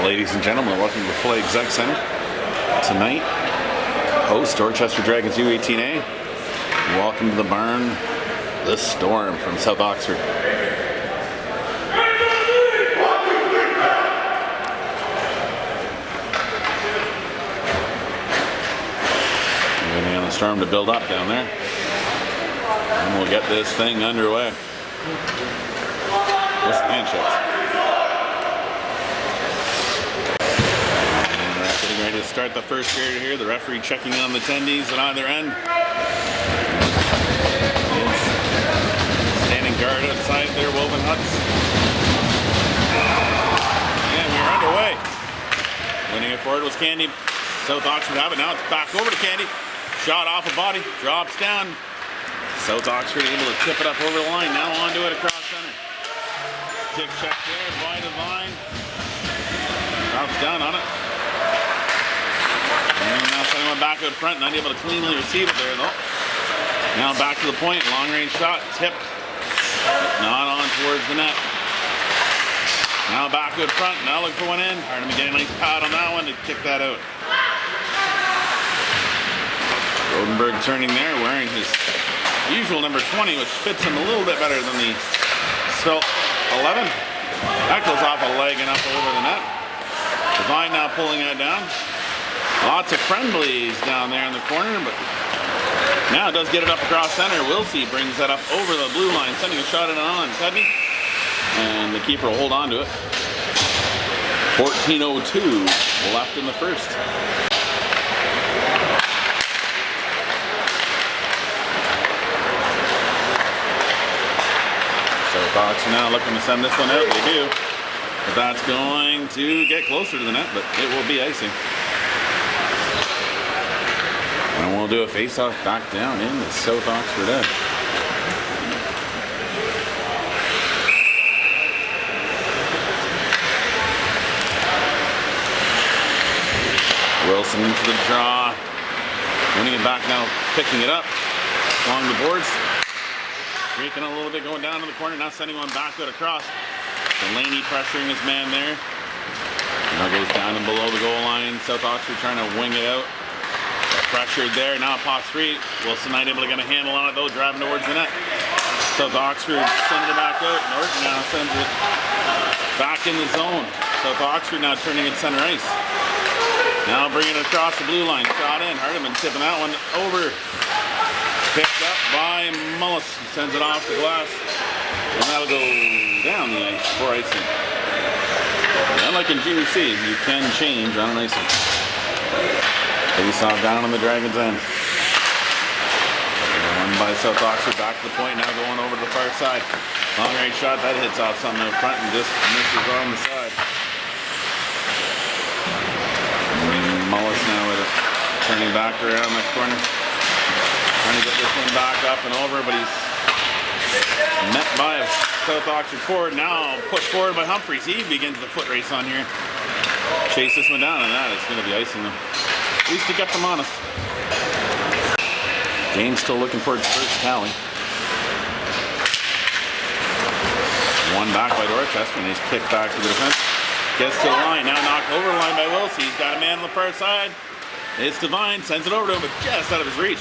Ladies and gentlemen, welcome to the Full Exec Center. Tonight, host Dorchester Dragons U18A. Welcome to the barn, the Storm from South Oxford. Waiting on the Storm to build up down there. And we'll get this thing underway. Just handshakes. Getting ready to start the first period here. The referee checking on the attendees at either end. Standing guard outside their woven huts. And we're underway. Winning it forward was Candy. South Oxford have it. Now it's back over to Candy. Shot off a body. Drops down. South Oxford able to tip it up over the line. Now onto it across center. Kick check there by Divine. Drops down on it. And now sending one back out front, not able to cleanly receive it there though. Now back to the point, long range shot, tipped, not on towards the net. Now back out front, now look for one in. Hardeman getting a nice pad on that one to kick that out. Rodenberg turning there, wearing his usual number 20, which fits him a little bit better than the Svelte 11. That goes off a leg and up over the net. Divine now pulling that down. Lots of friendlies down there in the corner, but now it does get it up across center. Wilsey brings that up over the blue line, sending a shot in on Tedney. And the keeper will hold on to it. 14:02 left in the first. So Fox now looking to send this one out. They do. But that's going to get closer to the net, but it will be icing. And we'll do a face-off back down in the South Oxford end. Wilson into the draw. Winning it back now, picking it up along the boards. Breaking a little bit, going down to the corner. Now sending one back out across. Delaney pressuring his man there. Now goes down and below the goal line. South Oxford trying to wing it out. Pressured there, now pop three. Wilson not able to get a handle on it though, driving towards the net. South Oxford sends it back out. Norton now sends it back in the zone. South Oxford now turning it center ice. Now bringing it across the blue line. Shot in. Hardeman tipping that one over. Picked up by Mullis. Sends it off the glass. And that'll go down the ice for icing. Unlike in GBC, you can change on an icing. Face off down on the Dragons' end. One by South Oxford, back to the point, now going over to the far side. Long range shot, that hits off something out front and just misses on the side. Mullis now with it, turning back around the corner. Trying to get this one back up and over, but he's met by a South Oxford forward. Now pushed forward by Humphreys. He begins the foot race on here. Chase this one down, and that is going to be icing them. At least he kept them honest. James still looking for its first tally. One back by Dorchester, and he's kicked back to the defense. Gets to the line, now knocked over the line by Wilsey. He's got a man on the far side. It's Divine, sends it over to him, but just out of his reach.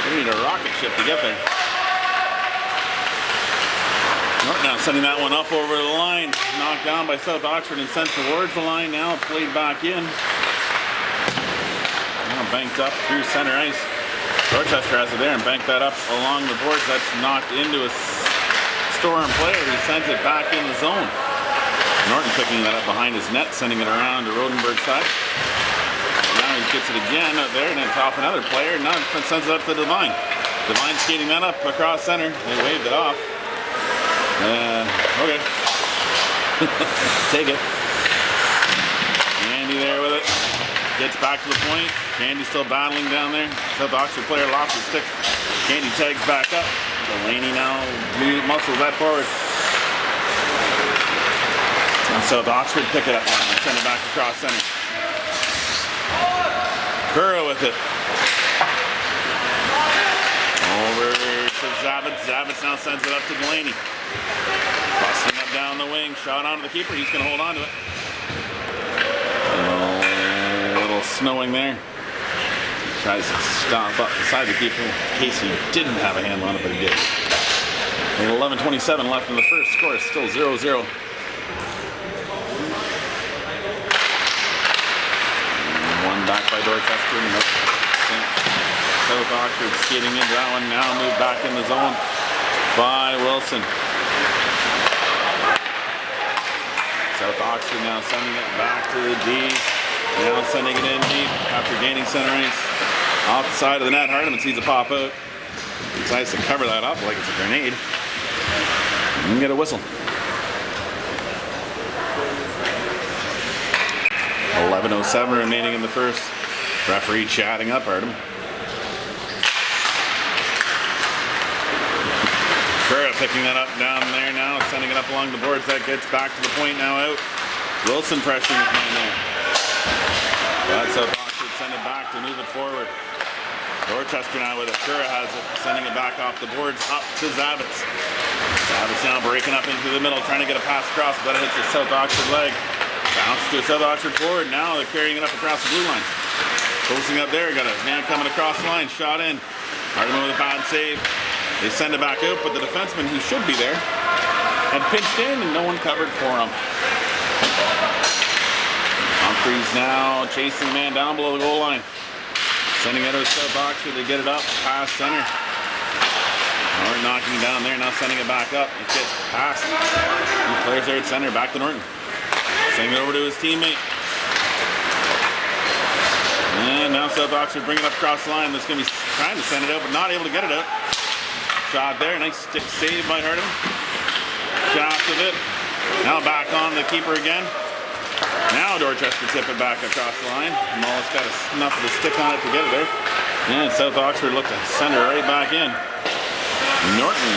We need a rocket ship to get there. Norton now sending that one up over the line. Knocked down by South Oxford and sent towards the line. Now played back in. Banked up through center ice. Dorchester has it there and banked that up along the boards. That's knocked into a Storm player who sent it back in the zone. Norton picking that up behind his net, sending it around to Rodenberg's side. Now he gets it again out there and then top another player. Now sends it up to Divine. Divine skating that up across center. They waved it off. Okay. Take it. Andy there with it. Gets back to the point. Candy still battling down there. South Oxford player lost his stick. Candy tags back up. Delaney now muscles that forward. And South Oxford pick it up and send it back across center. Curra with it. Over to Zavitz. Zavitz now sends it up to Delaney. Busting up down the wing. Shot onto the keeper. He's going to hold on to it. snowing there. Tries to stop up beside the keeper in case he didn't have a handle on it, but he did. And 11:27 left in the first. Score is still 0-0. One back by Dorchester. Nope. South Oxford skating into that one. Now moved back in the zone by Wilson. South Oxford now sending it back to the D. Now sending it in deep after gaining center ice. Off the side of the net, Hardeman sees it pop out. Decides to cover that up like it's a grenade. And get a whistle. 11:07 remaining in the first. Referee chatting up Hardeman. Curra picking that up down there now, sending it up along the boards. That gets back to the point now out. Wilson pressuring his man there. That's South Oxford, send it back to move it forward. Dorchester now with it. Curra has it, sending it back off the boards up to Zavitz. Zavitz now breaking up into the middle, trying to get a pass across, but it hits the South Oxford leg. Bounces to a South Oxford forward. Now they're carrying it up across the blue line. Posting up there, got a man coming across the line, shot in. Hardeman with a bad save. They send it back out, but the defenseman who should be there had pinched in and no one covered for him. Humphreys now chasing the man down below the goal line. Sending it out to South Oxford, they get it up past center. Norton knocking down there, now sending it back up. It gets past. He players there at center, back to Norton. Sending it over to his teammate. And now South Oxford bringing it up across the line. That's going to be trying to send it out, but not able to get it out. Shot there, nice stick save by Hardeman. Shot with it. Now back on the keeper again. Now Dorchester tip it back across the line. Mullis got enough of the stick on it to get it there. And South Oxford looked to send it right back in. Norton,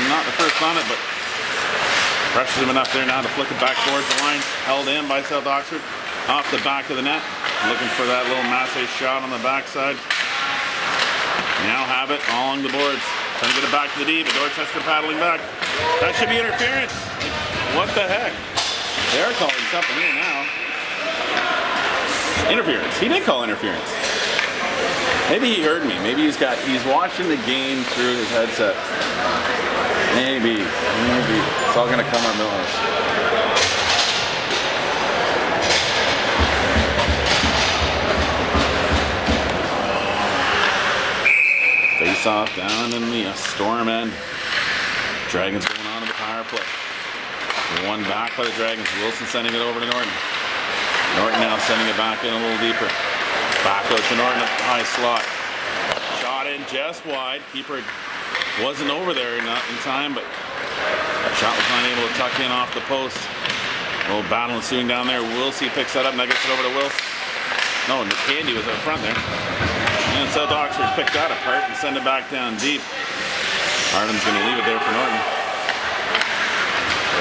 not the first on it, but pressures him enough there now to flick it back towards the line. Held in by South Oxford. Off the back of the net. Looking for that little Massey shot on the backside. Now have it along the boards. Trying to get it back to the D, but Dorchester paddling back. That should be interference. What the heck? They're calling something here now. Interference. He did call interference. Maybe he heard me. Maybe he's watching the game through his headset. Maybe. It's all gonna come on Milhouse. Face off down in the storm end. Dragons going on to the power play. One back by the Dragons. Wilson sending it over to Norton. Norton now sending it back in a little deeper. Back out to Norton at the high slot. Shot in just wide. Keeper wasn't over there not in time, but that shot was not able to tuck in off the post. A little battle ensuing down there. Wilsey picks that up. Now gets it over to Wilson. No, Candy was out front there. And South Oxford picked that apart and send it back down deep. Hardeman's going to leave it there for Norton.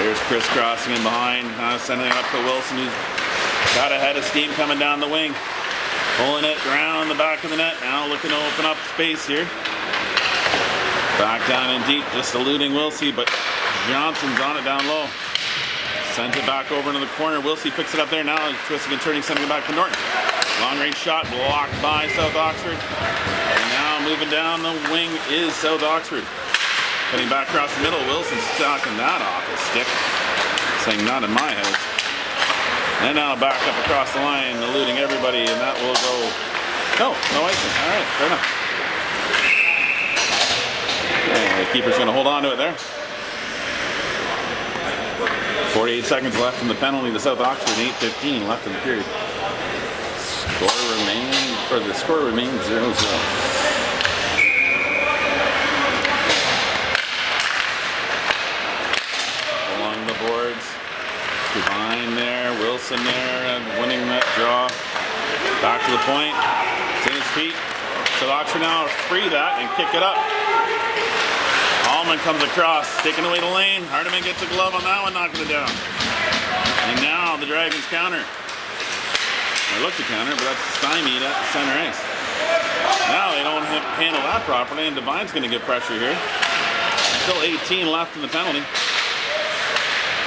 There's crisscrossing in behind, sending it up to Wilson, who's got a head of steam coming down the wing. Pulling it around the back of the net, now looking to open up space here. Back down in deep, just eluding Wilsey, but Johnson's on it down low. Sends it back over into the corner. Wilsey picks it up there now, twisting and turning, sending it back to Norton. Long range shot blocked by South Oxford. And now moving down the wing is South Oxford. Cutting back across the middle, Wilson's stocking that off his stick. Saying not in my house. And now back up across the line, eluding everybody, and that will go. No icing. All right, fair enough. And the keeper's going to hold on to it there. 48 seconds left in the penalty to South Oxford, 8:15 left in the period. The score remains 0-0. Along the boards, Devine there, Wilson there, winning that draw. Back to the point, it's in his feet. So Oxford now free that and kick it up. Allman comes across, taking away the lane. Hardeman gets a glove on that one, knocking it down. And now the Dragons counter. They look to counter, but that's stymied at the center ice. Now they don't handle that properly, and Devine's going to get pressure here. Still 18 left in the penalty.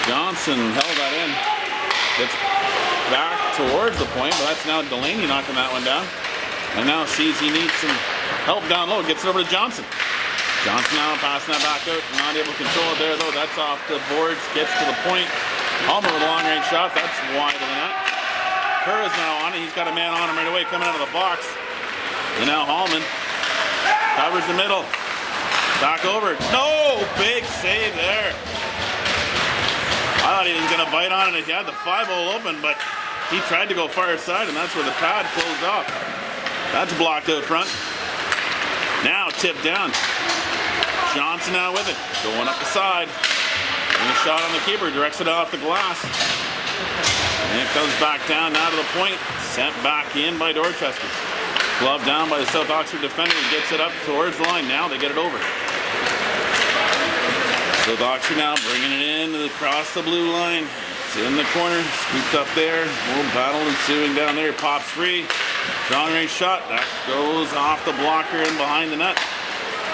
Johnson held that in. Gets back towards the point, but that's now Delaney knocking that one down. And now sees he needs some help down low, gets it over to Johnson. Johnson now passing that back out, not able to control it there though. That's off the boards, gets to the point. Hallman with a long range shot, that's wide of the net. Kerr is now on it, he's got a man on him right away coming out of the box. And now Hallman covers the middle. Back over, no, big save there. I thought he was gonna bite on it, he had the 5-hole open, but he tried to go far side and that's where the pad closed off. That's blocked out front. Now tipped down. Johnson now with it, going up the side. And a shot on the keeper, directs it off the glass. And it goes back down now to the point. Sent back in by Dorchester. Glove down by the South Oxford defender. He gets it up towards the line. Now they get it over. South Oxford now bringing it in across the blue line. It's in the corner, scooped up there. A little battle ensuing down there. Pops free. Strong range shot. That goes off the blocker and behind the net.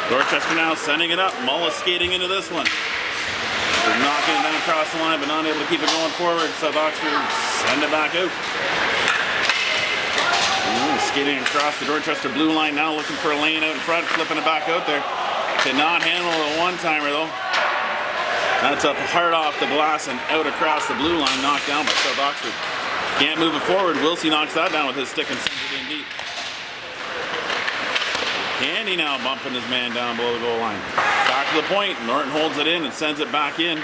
Dorchester now sending it up. Mullis skating into this one. They're knocking it down across the line, but not able to keep it going forward. South Oxford send it back out. Skating across the Dorchester blue line now, looking for a lane out in front, flipping it back out there. Cannot handle the one-timer though. That's up hard off the glass and out across the blue line, knocked down by South Oxford. Can't move it forward. Wilsey knocks that down with his stick and sends it in deep. Candy now bumping his man down below the goal line. Back to the point. Norton holds it in and sends it back in.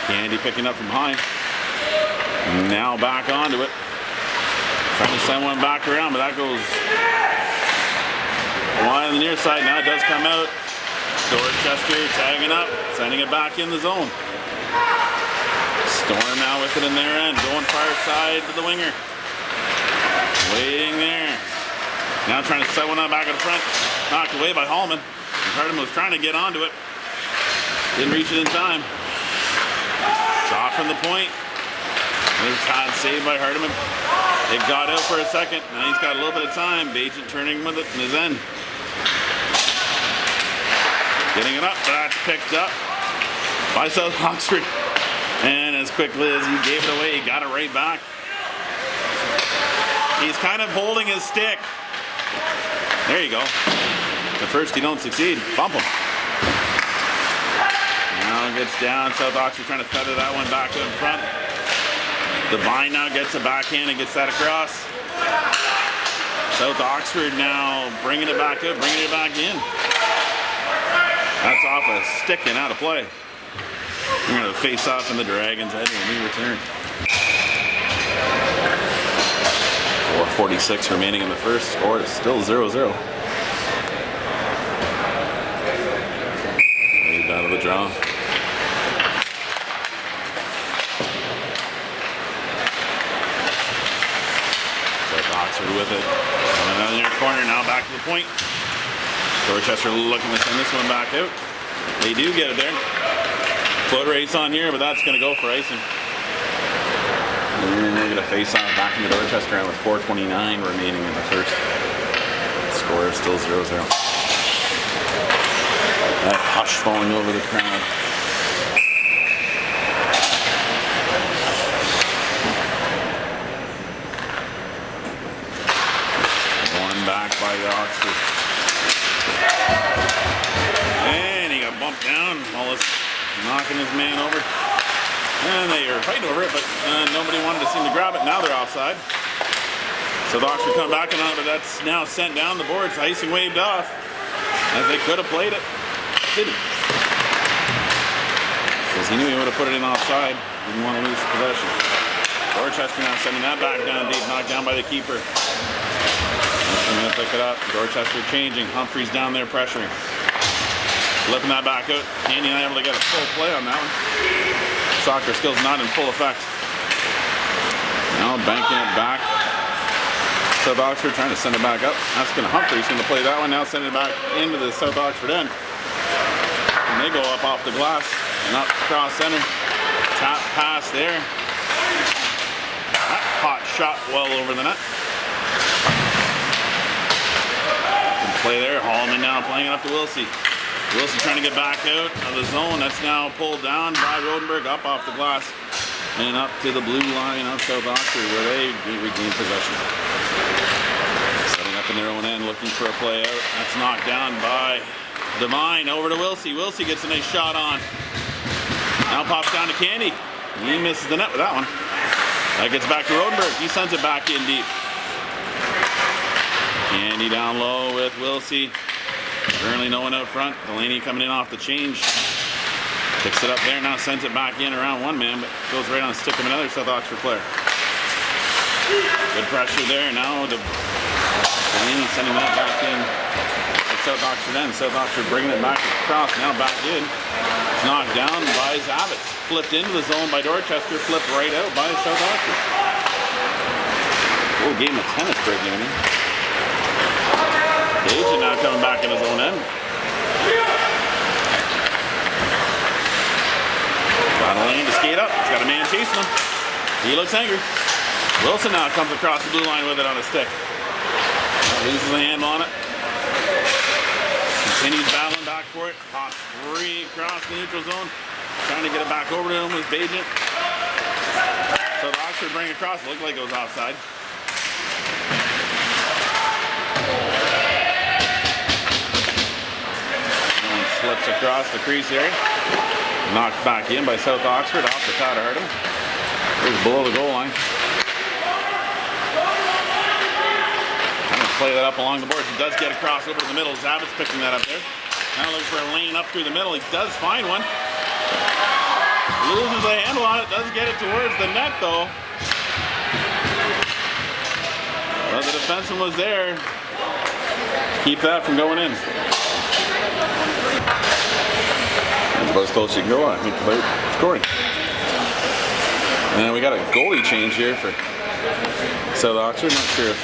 Candy picking up from behind. Now back onto it. Trying to send one back around, but that goes wide on the near side. Now it does come out. Dorchester tagging up, sending it back in the zone. Storm now with it in their end, going far side to the winger. Waiting there. Now trying to set one out back in front. Knocked away by Hallman. Hardman was trying to get onto it. Didn't reach it in time. Shot from the point. There's Todd saved by Hardman. It got out for a second. Now he's got a little bit of time. Bagent turning with it in his end. Getting it up. That's picked up by South Oxford. And as quickly as he gave it away, he got it right back. He's kind of holding his stick. There you go. At first you don't succeed. Bump him. Now it gets down. South Oxford trying to feather that one back in front. Devine now gets it back in and gets that across. South Oxford now bringing it back up, bringing it back in. That's off a stick and out of play. We're going to face off in the Dragons' head when we return. 4:46 remaining in the first. Score is still 0-0. Waved out of the draw. South Oxford with it. Coming out in your corner now, back to the point. Dorchester looking to send this one back out. They do get it there. Foot race on here, but that's going to go for icing. And they're going to face off back into Dorchester end with 4:29 remaining in the first. The score is still 0-0. That hush falling over the crowd. One back by the Oxford. And he got bumped down. Mullis knocking his man over. And they were fighting over it, but nobody wanted to seem to grab it. Now they're offside. So the Oxford come back on it, but that's now sent down the boards. Icing waved off. As they could have played it. Didn't. Because he knew he would have put it in offside. Didn't want to lose possession. Dorchester now sending that back down deep, knocked down by the keeper. I'm going to pick it up. Dorchester changing. Humphreys down there pressuring. Flipping that back out. Candy not able to get a full play on that one. Soccer skills not in full effect. Now banking it back. South Oxford trying to send it back up. That's going to Humphreys going to play that one. Now send it back into the South Oxford end. And they go up off the glass and up across center. Tap pass there. That hot shot well over the net. Good play there. Hallman now playing it up to Wilsey. Wilson trying to get back out of the zone. That's now pulled down by Rodenberg up off the glass. and up to the blue line of South Oxford where they regain possession. Setting up in their own end, looking for a play out. That's knocked down by Devine. Over to Wilsey. Wilsey gets a nice shot on. Now pops down to Candy. He misses the net with that one. That gets back to Rodenberg. He sends it back in deep. Candy down low with Wilsey. Currently no one out front. Delaney coming in off the change. Picks it up there, now sends it back in around one man, but goes right on the stick of another South Oxford player. Good pressure there. Now Delaney sending that back in at South Oxford end. South Oxford bringing it back across, now back in. It's knocked down by Zavitz. Flipped into the zone by Dorchester, flipped right out by South Oxford. Full game of tennis breaking in. Gage now coming back in his own end. Got a lane to skate up. He's got a man chasing him. He looks angry. Wilson now comes across the blue line with it on a stick. Loses the handle on it. Continues battling back for it. Pops free across the neutral zone. Trying to get it back over to him with Bajent. So the Oxford bring it across. It looked like it was offside. No one slips across the crease area. Knocked back in by South Oxford off the pad of Harding. It was below the goal line. Trying to play that up along the boards. He does get across over to the middle. Zavitz picking that up there. Now looking for a lane up through the middle. He does find one. Loses the handle on it. Does get it towards the net though. Well, the defenseman was there. Keep that from going in. About as close as you can go, I think, about scoring. And we got a goalie change here for South Oxford. Not sure if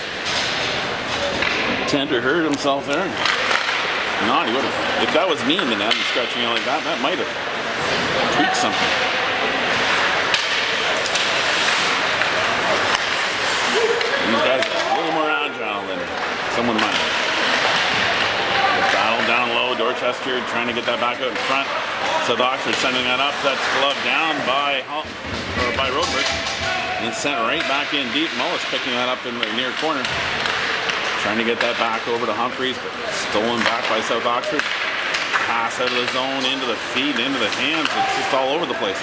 Tender hurt himself there. No, he would have. If that was me in the net and stretching it like that, that might have tweaked something. These guys are a little more agile than someone might. Battle down low. Dorchester trying to get that back out in front. South Oxford sending that up. That's gloved down by Rodenberg. And sent right back in deep. Mullis picking that up in the near corner. Trying to get that back over to Humphreys, but stolen back by South Oxford. Pass out of the zone, into the feet, into the hands. It's just all over the place.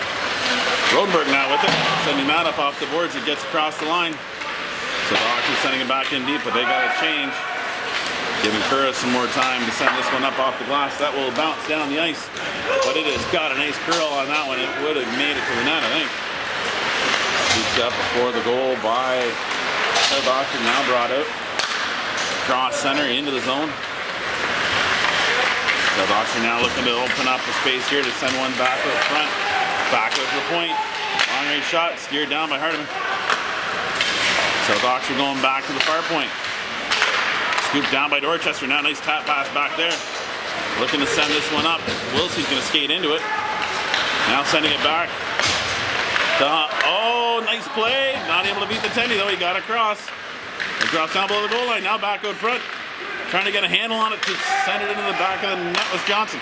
Rodenberg now with it. Sending that up off the boards. It gets across the line. South Oxford sending it back in deep, but they got to change. Giving Curra some more time to send this one up off the glass. That will bounce down the ice. But it has got a nice curl on that one. It would have made it to the net, I think. Scooped up before the goal by South Oxford. Now brought out. Cross center into the zone. South Oxford now looking to open up the space here to send one back out front. Back out to the point. Long range shot. Steered down by Hardiman. South Oxford going back to the far point. Scooped down by Dorchester. Now nice tap pass back there. Looking to send this one up. Wilsey's going to skate into it. Now sending it back. Oh, nice play. Not able to beat the Tendy though. He got across. It drops down below the goal line. Now back out front. Trying to get a handle on it to send it into the back of the net was Johnson.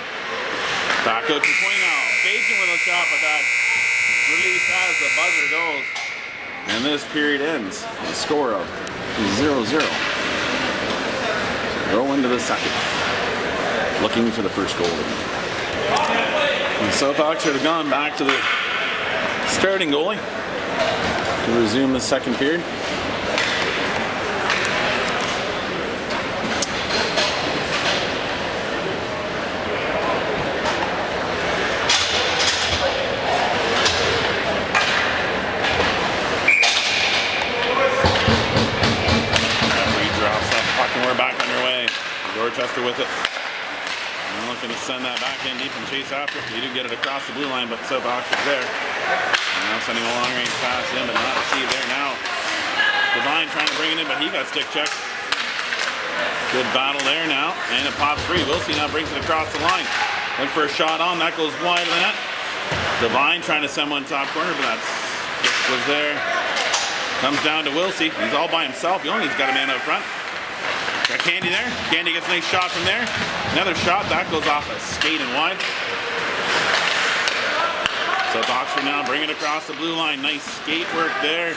Back out to the point now. Bajent with a shot, but that release as the buzzer goes. And this period ends. The score of 0-0. Go into the second. Looking for the first goal. And South Oxford have gone back to the starting goalie to resume the second period. Dorchester with it. And looking to send that back in deep and chase after it. He did get it across the blue line, but South Oxford's there. And now sending a long range pass in, but not received there now. Devine trying to bring it in, but he got stick checked. Good battle there now. And it pops free. Wilsey now brings it across the line. Looking for a shot on. That goes wide of the net. Devine trying to send one top corner, but that was there. Comes down to Wilsey. He's all by himself. He's got a man out front. Got Candy there. Candy gets a nice shot from there. Another shot. That goes off a skate and wide. South Oxford now bring it across the blue line. Nice skate work there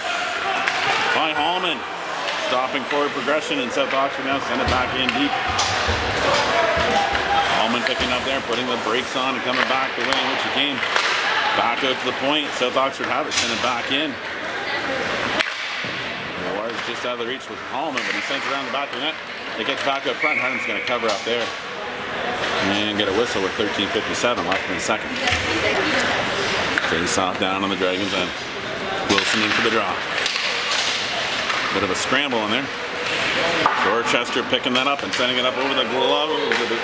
by Hallman. Stopping forward progression, and South Oxford now send it back in deep. Hallman picking up there, putting the brakes on and coming back the way in which he came. Back out to the point. South Oxford have it, send it back in. Wires just out of the reach with Hallman, but he sends it around the back of the net. It gets back up front. Hardeman's going to cover up there. And get a whistle with 13:57 left in the second. Face off down on the Dragons end. Wilson in for the draw. Bit of a scramble in there. Dorchester picking that up and sending it up over the glove of the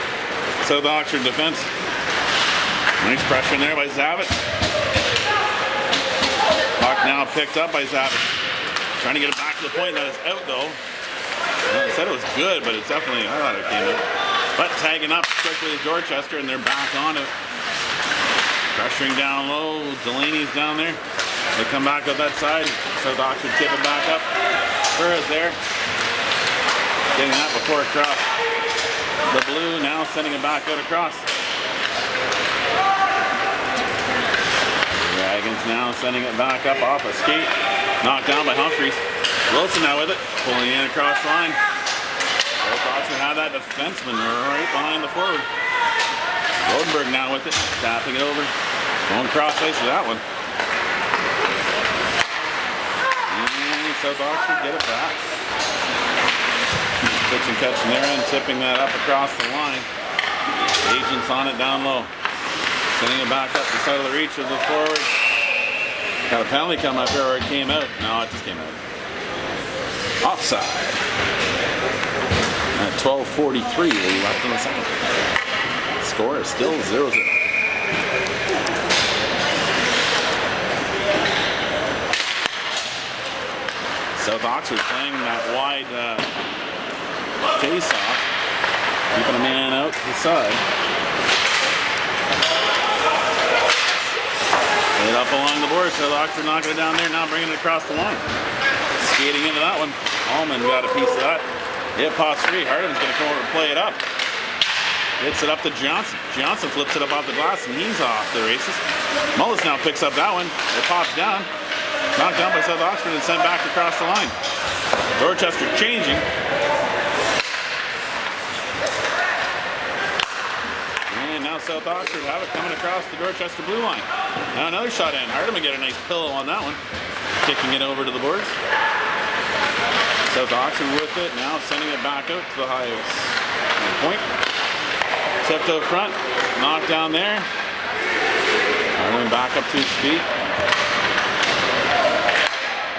South Oxford defense. Nice pressure in there by Zavitz. Puck now picked up by Zavitz. Trying to get it back to the point. That is out though. I said it was good, but it's definitely, I thought it came out. But tagging up quickly with Dorchester, and they're back on it. Pressuring down low. Delaney's down there. They come back up that side. South Oxford tip it back up. Burroughs there. Getting that before across the blue. Now sending it back out across. Dragons now sending it back up off a skate. Knocked down by Humphreys. Wilson now with it. Pulling in across the line. South Oxford had that defenseman right behind the forward. Rodenberg now with it. Tapping it over. Going cross ice with that one. And South Oxford get it back. Pitch and catch in their end. Tipping that up across the line. Agents on it down low. Sending it back up the side of the reach of the forward. Got a penalty come up here, or it came out. No, it just came out. Offside. At 12:43 left in the second. Score is still 0-0. South Oxford playing that wide face-off, keeping a man out to the side. It up along the board. South Oxford knocking it down there. Now bringing it across the line. Skating into that one. Allman got a piece of that. Hit pops free. Hardeman's going to come over and play it up. Hits it up to Johnson. Johnson flips it up off the glass and he's off the races. Mullis now picks up that one. It pops down. Knocked down by South Oxford and sent back across the line. Dorchester changing. And now South Oxford have it coming across the Dorchester blue line. Now another shot in. Hardeman get a nice pillow on that one. Kicking it over to the boards. South Oxford with it. Now sending it back out to the high point. Tipped out front. Knocked down there. Hardeman back up to his feet.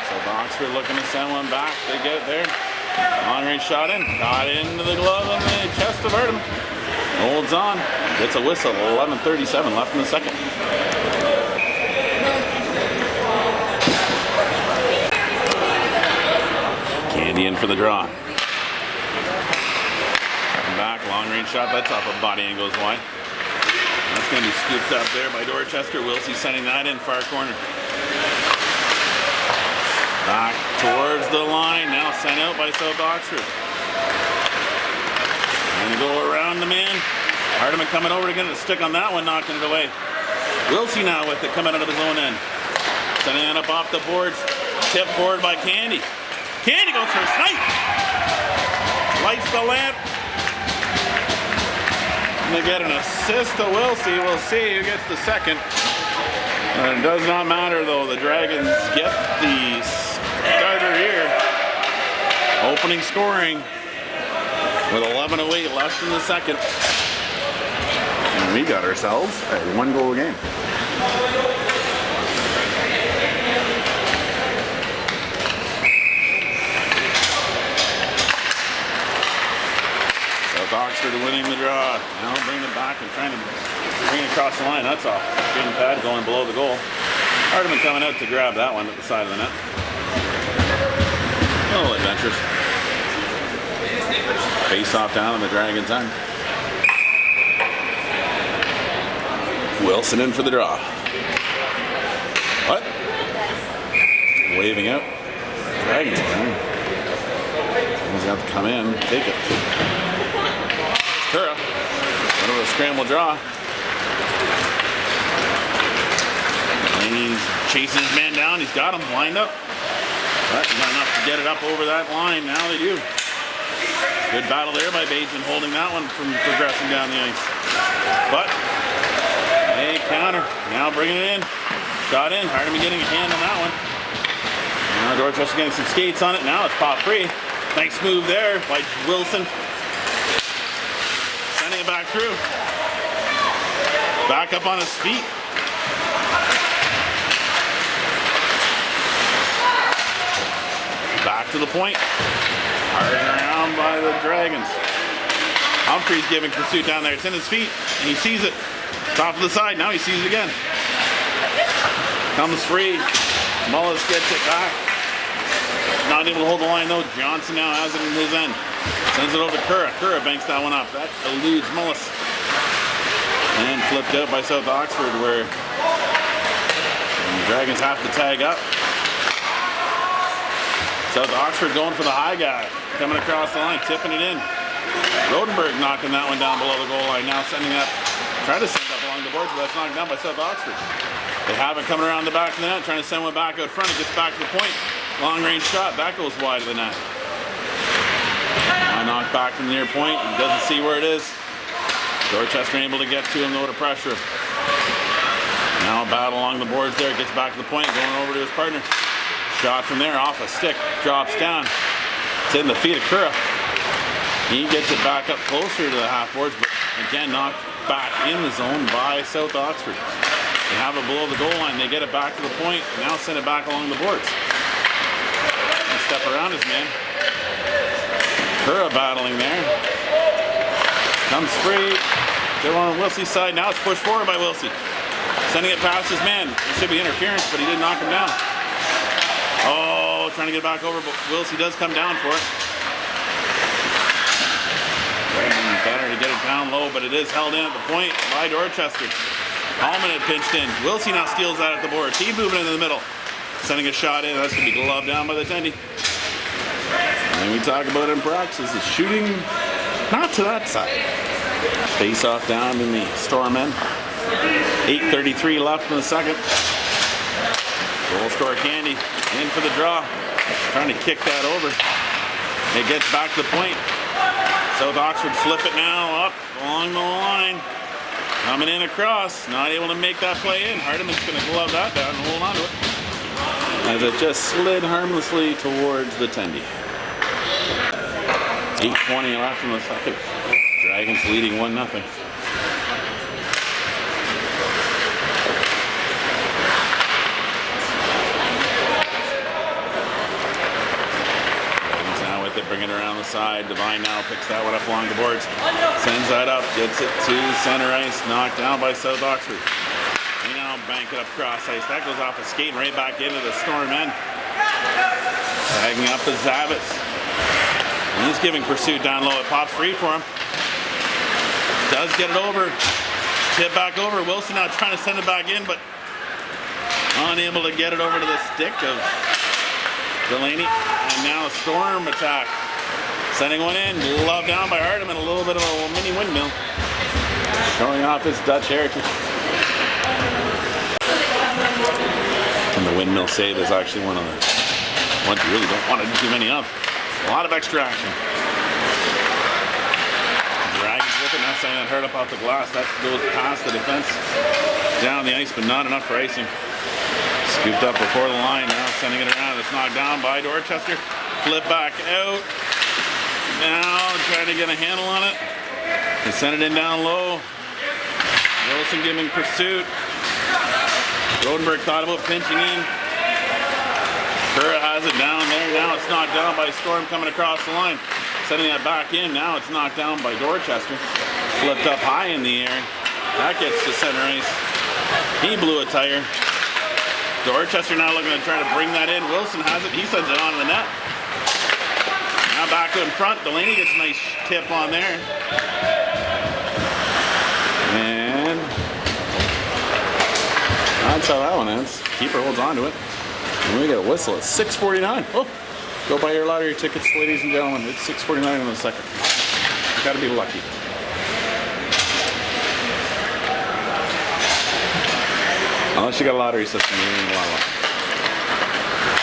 South Oxford looking to send one back. They get it there. Long range shot in. Caught into the glove and the chest of Hardeman. Holds on. Gets a whistle. 11:37 left in the second. Candy in for the draw. Back, long range shot. That's off a body and goes wide. That's going to be scooped up there by Dorchester. Wilsey sending that in far corner. Back towards the line. Now sent out by South Oxford. And go around the man. Hardeman coming over to get a stick on that one, knocking it away. Wilsey now with it coming out of his own end. Sending it up off the boards. Tip forward by Candy. Candy goes for a snipe. Lights the lamp. And they get an assist to Wilsey. We'll see who gets the second. And it does not matter though. The Dragons get the starter here. Opening scoring with 11:08 left in the second. And we got ourselves a 1-goal game. Oxford winning the draw. Now bringing it back and trying to bring it across the line. That's off. Shane pad going below the goal. Hardeman coming out to grab that one at the side of the net. A little adventurous. Face off down on the Dragons' end. Wilson in for the draw. What? Waving out. Dragons down. He's got to come in, take it. Kura, a scramble draw. Laney's chasing his man down. He's got him lined up. But not enough to get it up over that line. Now they do. Good battle there by Bajan, holding that one from progressing down the ice. But a counter. Now bringing it in. Shot in. Hardeman getting a hand on that one. Now Dorchester getting some skates on it. Now it's pop free. Nice move there by Wilson. Sending it back through. Back up on his feet. Back to the point. Harding around by the Dragons. Humphrey's giving pursuit down there. It's in his feet, and he sees it. It's off to the side. Now he sees it again. Comes free. Mullis gets it back. Not able to hold the line though. Johnson now has it in his end. Sends it over to Curra. Curra banks that one up. That eludes Mullis. And flipped out by South Oxford, where the Dragons have to tag up. South Oxford going for the high guy. Coming across the line, tipping it in. Rodenberg knocking that one down below the goal line. Now sending that, trying to send up along the boards, but that's knocked down by South Oxford. They have it coming around the back of the net, trying to send one back out front. It gets back to the point. Long range shot, that goes wide of the net. Now knocked back from the near point, and doesn't see where it is. Dorchester able to get to him though to pressure. Now a battle along the boards there, gets back to the point, going over to his partner. Shot from there, off a stick, drops down. It's in the feet of Curra. He gets it back up closer to the half boards, but again knocked back in the zone by South Oxford. They have it below the goal line, they get it back to the point, now send it back along the boards. Step around his man. Curra battling there. Comes free. They're on Wilsey's side. Now it's pushed forward by Wilsey. Sending it past his man. There should be interference, but he did knock him down. Oh, trying to get back over, but Wilsey does come down for it. Better to get it down low, but it is held in at the point by Dorchester. Hallman had pinched in. Wilsey now steals that at the board. He moving into the middle. Sending a shot in. That's going to be gloved down by the Tendy. And we talk about in practice is shooting not to that side. Face off down in the Storm end. 8:33 left in the second. Goal scorer Candy in for the draw. Trying to kick that over. It gets back to the point. South Oxford flip it now up along the line. Coming in across. Not able to make that play in. Hardeman's going to glove that down and hold on to it. As it just slid harmlessly towards the Tendy. 8:20 left in the second. Dragons leading 1-0. Bring it around the side. Devine now picks that one up along the boards. Sends that up. Gets it to center ice. Knocked down by South Oxford. They now bank it up cross ice. That goes off a skate right back into the Storm end. Tagging up the Zavitz. And he's giving pursuit down low. It pops free for him. Does get it over. Tip back over. Wilson now trying to send it back in, but unable to get it over to the stick of Delaney. And now a Storm attack. Sending one in. Glove down by Hardeman. A little bit of a mini windmill. Showing off his Dutch heritage. And the windmill save is actually one of the ones you really don't want to do too many of. A lot of extra action. Dragons with it. Now sending that hurt up off the glass. That goes past the defense. Down the ice, but not enough for icing. Scooped up before the line. Now sending it around. It's knocked down by Dorchester. Flip back out. Now trying to get a handle on it. They send it in down low. Wilson giving pursuit. Rodenberg thought about pinching in. Curra has it down there. Now it's knocked down by Storm coming across the line. Sending that back in. Now it's knocked down by Dorchester. Flipped up high in the air. That gets to center ice. He blew a tire. Dorchester now looking to try to bring that in. Wilson has it. He sends it on the net. Now back to in front. Delaney gets a nice tip on there. And that's how that one ends. Keeper holds on to it. And we get a whistle at 6:49. Oh, go buy your lottery tickets, ladies and gentlemen. It's 6:49 in the second. Got to be lucky. Unless you got a lottery system, you ain't a lot of luck.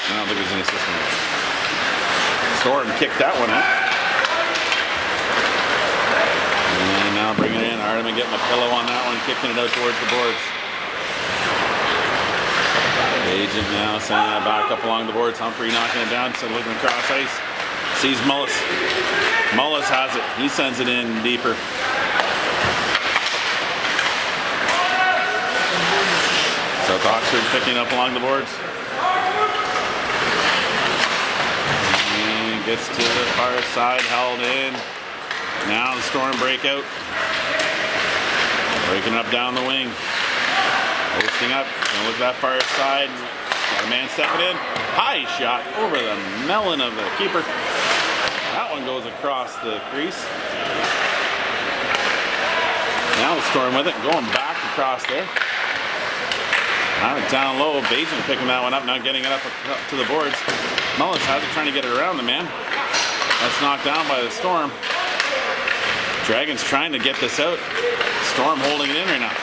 I don't think there's any system there. Storm kicked that one out. And now bringing it in. Artemis getting the pillow on that one, kicking it out towards the boards. Agent now sending that back up along the boards. Humphrey knocking it down, so looking across ice. Sees Mullis. Mullis has it. He sends it in deeper. South Oxford picking up along the boards. And gets to the far side, held in. Now the Storm breakout. Breaking up down the wing. Posting up. Gonna look that far side. Got a man stepping in. High shot over the melon of the keeper. That one goes across the crease. Now the Storm with it, going back across there. Now down low, Bajan picking that one up, now getting it up to the boards. Mullins has it, trying to get it around the man. That's knocked down by the Storm. Dragons trying to get this out. Storm holding it in right now.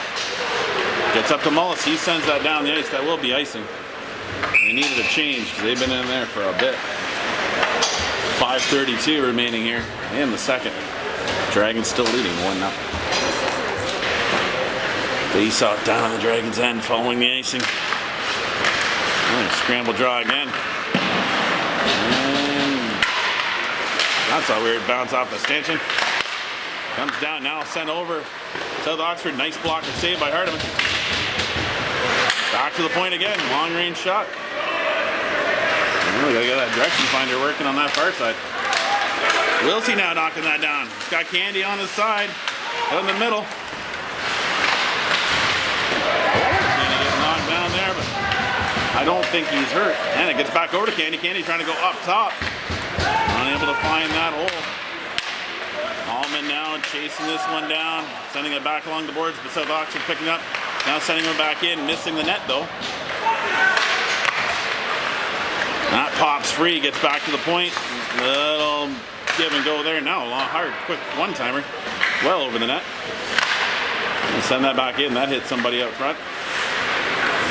Gets up to Mullis, he sends that down the ice. That will be icing. They needed a change because they've been in there for a bit. 5:32 remaining here in the second. Dragons still leading 1-0. Face off down on the Dragons' end following the icing. Scramble draw again. And that's a weird bounce off the stanchion. Comes down now, sent over. South Oxford, nice blocker save by Hardeman. Back to the point again, long range shot. Really gotta get that direction finder working on that far side. Wilsey now knocking that down. He's got Candy on his side, out in the middle. Candy getting knocked down there, but I don't think he's hurt. And it gets back over to Candy. Candy trying to go up top. Unable to find that hole. Allman now chasing this one down, sending it back along the boards, but South Oxford picking up. Now sending it back in, missing the net though. That pops free, gets back to the point. Little give and go there. Now a long, hard, quick one-timer. Well over the net. And send that back in. That hit somebody up front.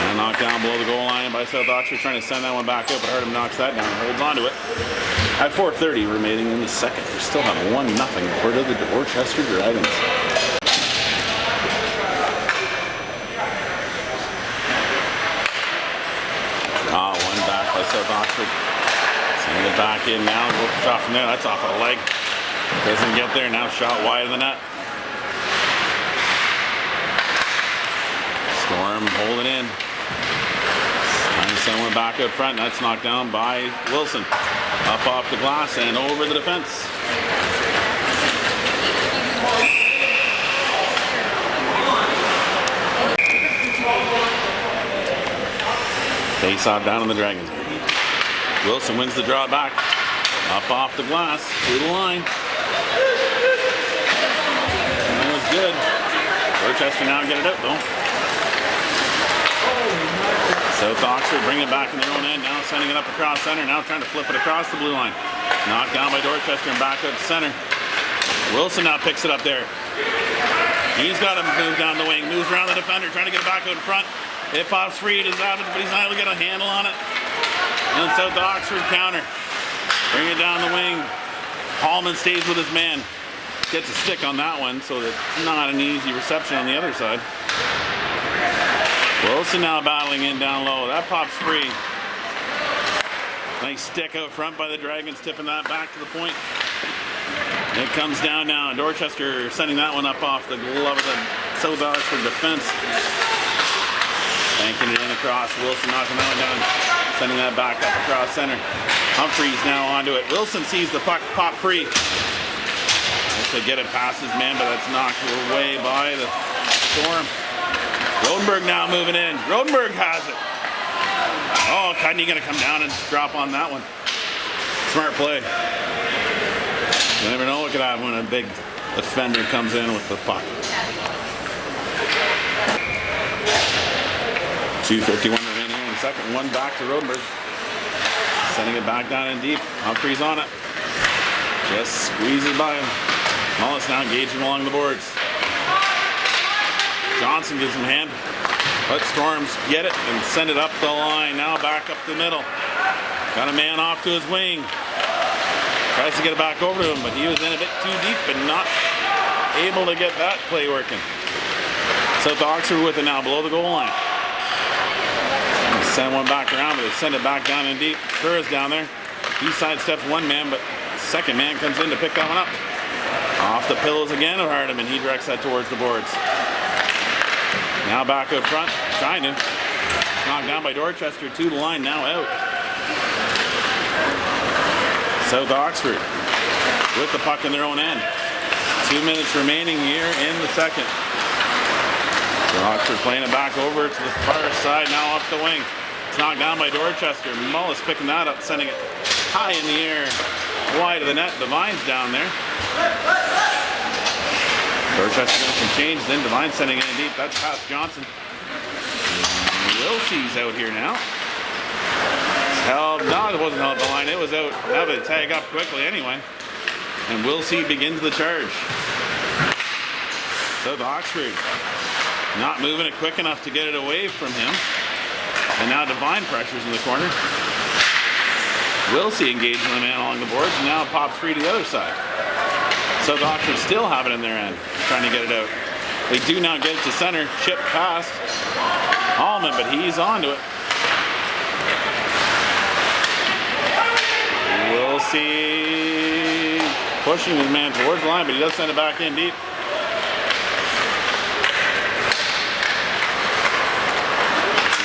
And knocked down below the goal line by South Oxford, trying to send that one back up, but Hardeman knocks that down and holds on to it. At 4:30 remaining in the second. We still have 1-0 for the Dorchester Dragons. One back by South Oxford. Sending it back in now. Go shot from there. That's off of the leg. Doesn't get there. Now shot wide of the net. Storm holding in. Trying to send one back up front. That's knocked down by Wilson. Up off the glass and over the defense. Face off down on the Dragons. Wilson wins the draw back. Up off the glass to the line. That was good. Dorchester now get it out though. South Oxford bring it back in their own end. Now sending it up across center. Now trying to flip it across the blue line. Knocked down by Dorchester and back out to center. Wilson now picks it up there. He's got to move down the wing. Moves around the defender, trying to get it back out in front. It pops free to Zavitz, but he's not able to get a handle on it. And South Oxford counter. Bring it down the wing. Hallman stays with his man. Gets a stick on that one, so that's not an easy reception on the other side. Wilson now battling in down low. That pops free. Nice stick out front by the Dragons, tipping that back to the point. It comes down now. Dorchester sending that one up off the glove of the South Oxford defense. Banking it in across. Wilson knocking that one down. Sending that back up across center. Humphreys now onto it. Wilson sees the puck pop free. To get it past his man, but that's knocked away by the Storm. Rodenberg now moving in. Rodenberg has it. Oh, Cudney gonna come down and drop on that one. Smart play. You never know what could happen when a big defender comes in with the puck. 2:51 remaining in the second. One back to Rodenberg. Sending it back down in deep. Humphreys on it. Just squeezes by him. Mullis now engaging along the boards. Johnson gives him a hand. Let Storms get it and send it up the line. Now back up the middle. Got a man off to his wing. Tries to get it back over to him, but he was in a bit too deep and not able to get that play working. South Oxford with it now below the goal line. Send one back around, but they send it back down in deep. Kerr's down there. He sidesteps one man, but the second man comes in to pick that one up. Off the pillows again of Hardiman. He directs that towards the boards. Now back out front, trying to. Knocked down by Dorchester to the line, now out. South Oxford with the puck in their own end. 2 minutes remaining here in the second. So Oxford playing it back over to the far side, now up the wing. It's knocked down by Dorchester. Mullis picking that up, sending it high in the air, wide of the net. Devine's down there. Dorchester getting some change, then Devine sending it in deep. That's past Johnson. Wilsey's out here now. Held, no, it wasn't held the line, it was out. Now they tag up quickly anyway. And Wilsey begins the charge. So the Oxford not moving it quick enough to get it away from him. And now Devine pressures in the corner. Wilsey engaging the man along the boards, and now it pops free to the other side. So the Oxford still have it in their end, trying to get it out. They do not get it to center. Chip past Allman, but he's onto it. Wilsey pushing his man towards the line, but he does send it back in deep.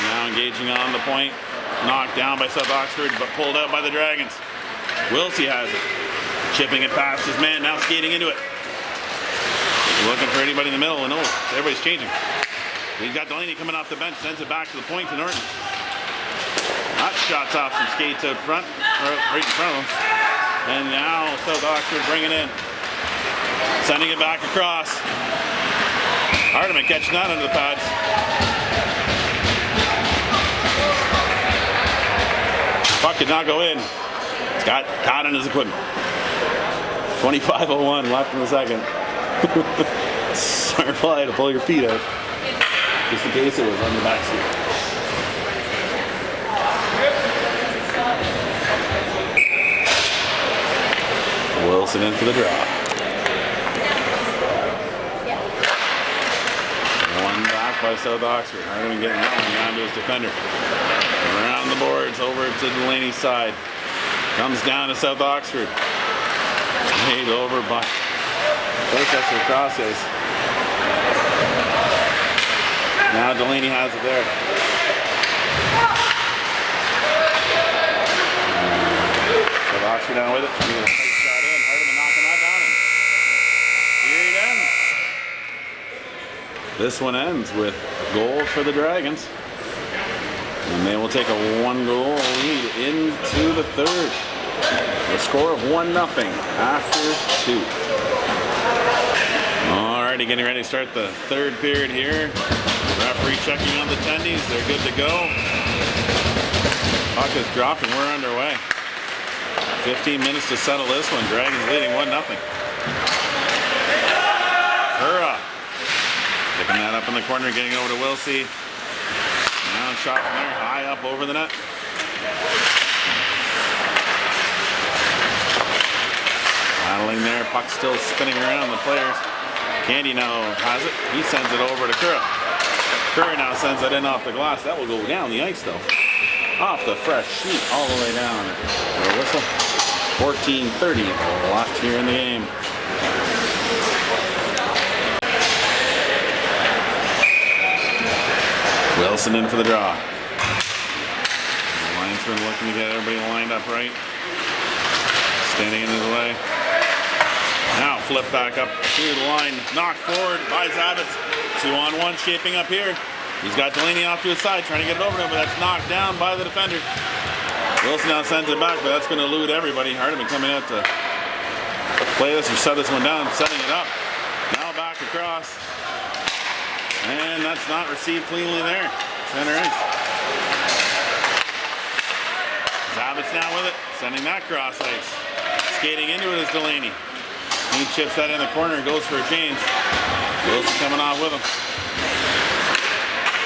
Now engaging on the point. Knocked down by South Oxford, but pulled out by the Dragons. Wilsey has it. Chipping it past his man, now skating into it. Looking for anybody in the middle, and everybody's changing. He's got Delaney coming off the bench, sends it back to the point to Norton. That shot's off some skates out front, right in front of him. And now South Oxford bringing in. Sending it back across. Hardiman catching that under the pads. Puck did not go in. It's got caught in his equipment. 25:01 left in the second. Smart play to pull your feet out. Just in case it was on the back seat. Wilson in for the draw. One back by South Oxford. Hardiman getting that one down to his defender. Around the boards over to Delaney's side. Comes down to South Oxford. Made over by Dorchester crosses. Now Delaney has it there. South Oxford down with it. Shot in. Hardiman knocking that down. And here it ends. This one ends with a goal for the Dragons. And they will take a 1-goal lead into the third. A score of 1-0 after 2. Alrighty, getting ready to start the third period here. Referee checking on the tendies. They're good to go. Puck is dropped and we're underway. 15 minutes to settle this one. Dragons leading 1-0. Hurrah! Picking that up in the corner, getting over to Wilsey. Now shot from there, high up over the net. Battling there, puck still spinning around the players. Candy now has it. He sends it over to Kerr. Kerr now sends it in off the glass. That will go down the ice though. Off the fresh sheet all the way down. For a whistle. 14:30 left here in the game. Wilson in for the draw. The linesman looking to get everybody lined up right. Standing in his way. Now flip back up to the line. Knocked forward by Zabitz. 2-on-1 shaping up here. He's got Delaney off to his side trying to get it over to him, but that's knocked down by the defender. Wilson now sends it back, but that's going to elude everybody. Hardiman coming out to play this or set this one down, setting it up. Now back across. And that's not received cleanly there. Center ice. Zabitz now with it, sending that cross ice. Skating into it is Delaney. He chips that in the corner and goes for a change. Wilson coming off with him.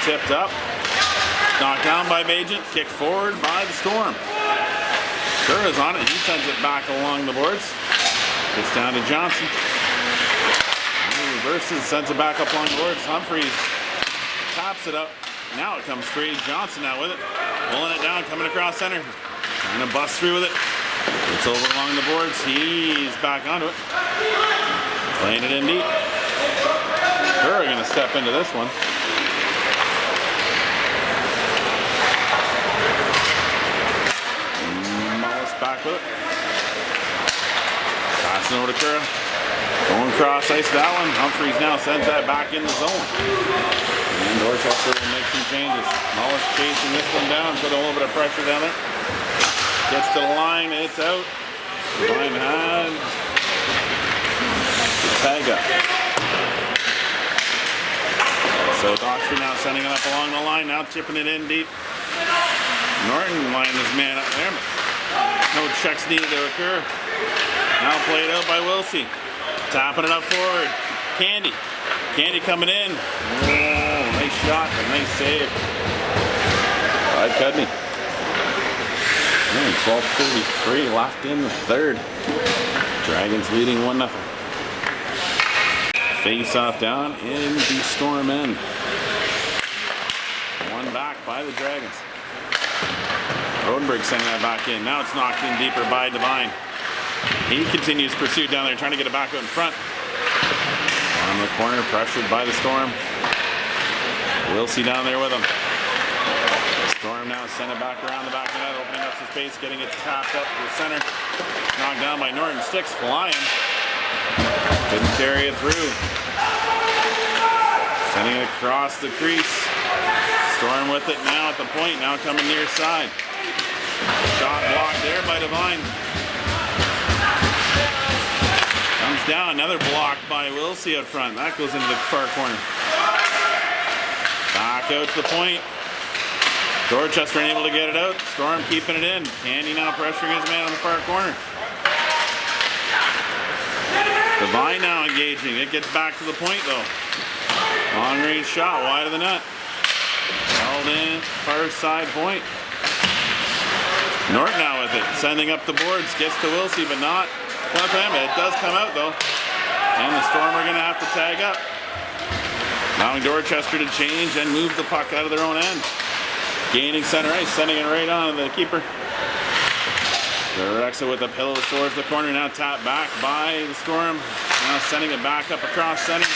tipped up. Knocked down by Bajent. Kicked forward by the Storm. Kura's on it. He sends it back along the boards. Gets down to Johnson. He reverses, sends it back up along the boards. Humphreys taps it up. Now it comes free. Johnson now with it. Pulling it down, coming across center. Trying to bust through with it. It's over along the boards. He's back onto it. Playing it in deep. Kura going to step into this one. Mullis back with it. Passing over to Kura. Going cross ice that one. Humphreys now sends that back in the zone. And Dorchester will make some changes. Mullis chasing this one down. Put a little bit of pressure down there. Gets to the line. It's out. The line had the tag up. So Dorchester now sending it up along the line. Now chipping it in deep. Norton lining his man up there. No checks needed to occur. Now played out by Wilsey. Tapping it up forward. Candy. Candy coming in. Oh, nice shot. A nice save. By Cudney. 12:33 left in the third. Dragons leading 1-0. Face off down in the Storm end. One back by the Dragons. Rodenberg sending that back in. Now it's knocked in deeper by Devine. He continues pursuit down there, trying to get it back out in front. On the corner, pressured by the Storm. Wilsey down there with him. Storm now send it back around the back of the net, opening up some space, getting it tapped up to the center. Knocked down by Norton. Sticks flying. Couldn't carry it through. Sending it across the crease. Storm with it now at the point, now coming near side. Shot blocked there by Devine. Comes down, another block by Wilsey out front. That goes into the far corner. Back out to the point. Dorchester unable to get it out. Storm keeping it in. Candy now pressuring his man on the far corner. Devine now engaging. It gets back to the point though. Long range shot wide of the net. Held in, far side point. Norton now with it, sending up the boards, gets to Wilsey, but not one time. It does come out though. And the Storm are going to have to tag up. Allowing Dorchester to change and move the puck out of their own end. Gaining center ice, sending it right on to the keeper. Rexa with the pillows towards the corner, now tapped back by the Storm. Now sending it back up across center.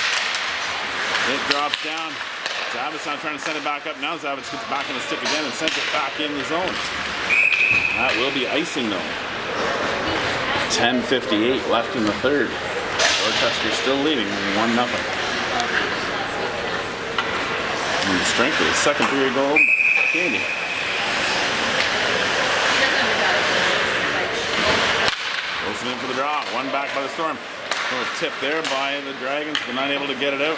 It drops down. Zavitz now trying to send it back up. Now Zavitz gets back on the stick again and sends it back in the zone. That will be icing though. 10:58 left in the third. Dorchester still leading 1-0. And the strength of the second period goal, Candy. Wilson in for the draw. One back by the Storm. A little tip there by the Dragons, but not able to get it out.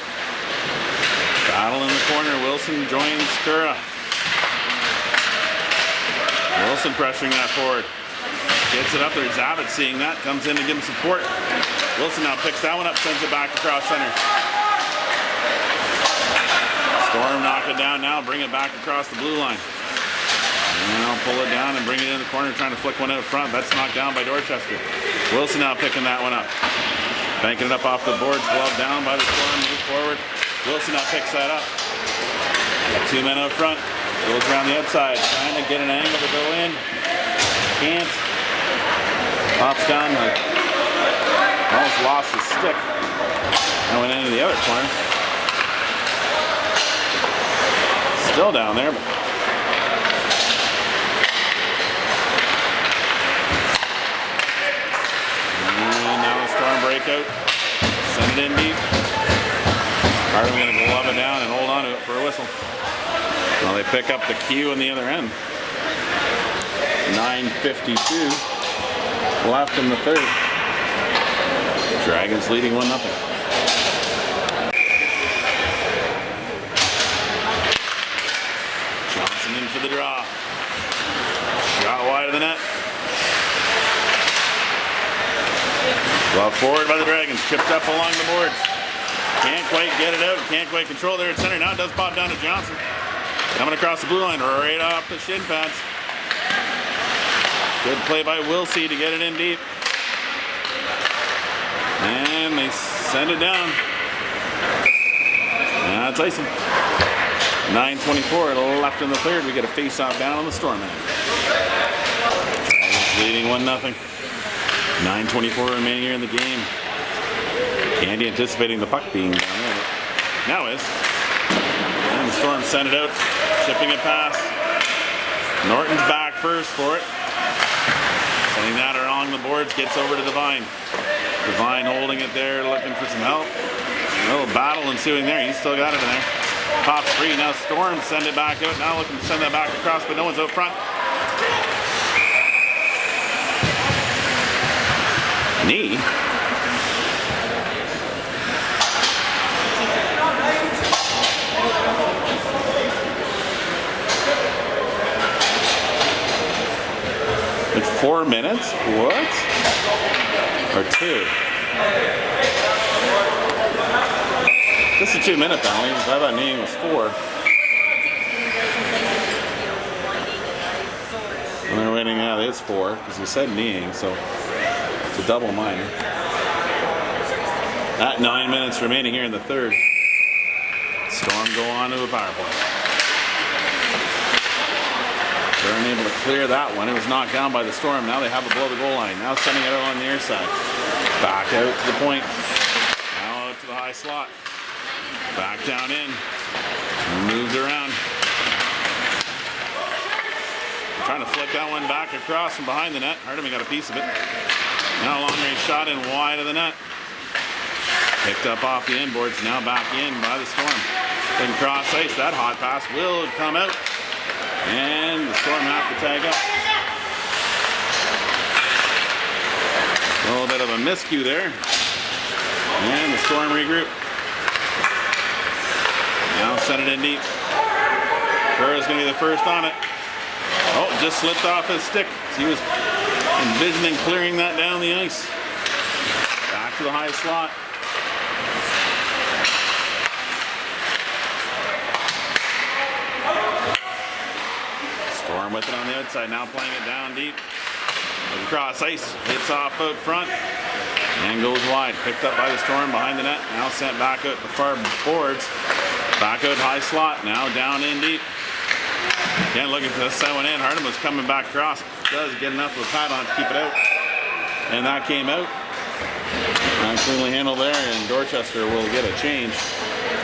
Battle in the corner. Wilson joins Kura. Wilson pressuring that forward. Gets it up there. Zavitz seeing that. Comes in to give him support. Wilson now picks that one up. Sends it back across center. Storm knock it down now. Bring it back across the blue line. And now pull it down and bring it in the corner. Trying to flick one out front. That's knocked down by Dorchester. Wilson now picking that one up. Banking it up off the boards. Glove down by the Storm. Move forward. Wilson now picks that up. Got two men out front. Goes around the outside. Trying to get an angle to go in. Can't. Pops down. Almost lost his stick. And went into the other corner. Still down there. But and now the Storm breakout. Send it in deep. Harden going to glove it down and hold on to it for a whistle. Well, they pick up the cue on the other end. 9:52 left in the third. Dragons leading 1-0. Johnson in for the draw. Shot wide of the net. Glove forward by the Dragons. Chipped up along the boards. Can't quite get it out. Can't quite control there at center. Now it does pop down to Johnson. Coming across the blue line, right off the shin pads. Good play by Wilsey to get it in deep. And they send it down. That's icing. 9:24 left in the third. We get a face-off down on the Storm end. Leading 1-0. 9:24 remaining here in the game. Candy anticipating the puck being down there. Now is. And the Storm send it out, shipping it past. Norton's back first for it. Sending that along the boards, gets over to Devine. Devine holding it there, looking for some help. A little battle ensuing there. He's still got it in there. Pops free. Now Storm send it back out. Now looking to send that back across, but no one's out front. Knee. It's 4 minutes? What? Or 2? Just a 2-minute penalty. I thought kneeing was 4. And they're waiting, yeah, it is 4, because he said kneeing, so it's a double minor. At 9 minutes remaining here in the third. Storm go on to a power play. They're unable to clear that one. It was knocked down by the Storm. Now they have it below the goal line. Now sending it out on the near side. Back out to the point. Now out to the high slot. Back down in. Moved around. Trying to flick that one back across from behind the net. Hardeman got a piece of it. Now long range shot in wide of the net. Picked up off the inboards. Now back in by the Storm. Then cross ice. That hot pass will come out. And the Storm have to tag up. A little bit of a miscue there. And the Storm regroup. Now send it in deep. Burrow's going to be the first on it. Oh, just slipped off his stick. He was envisioning clearing that down the ice. Back to the high slot. Storm with it on the outside, now playing it down deep. Across ice, hits off out front, and goes wide. Picked up by the Storm behind the net, now sent back out the far boards. Back out high slot, now down in deep. Again, looking for the send one in. Hardeman was coming back across. Does get enough of a pad on to keep it out. And that came out. Cleanly handled there, and Dorchester will get a change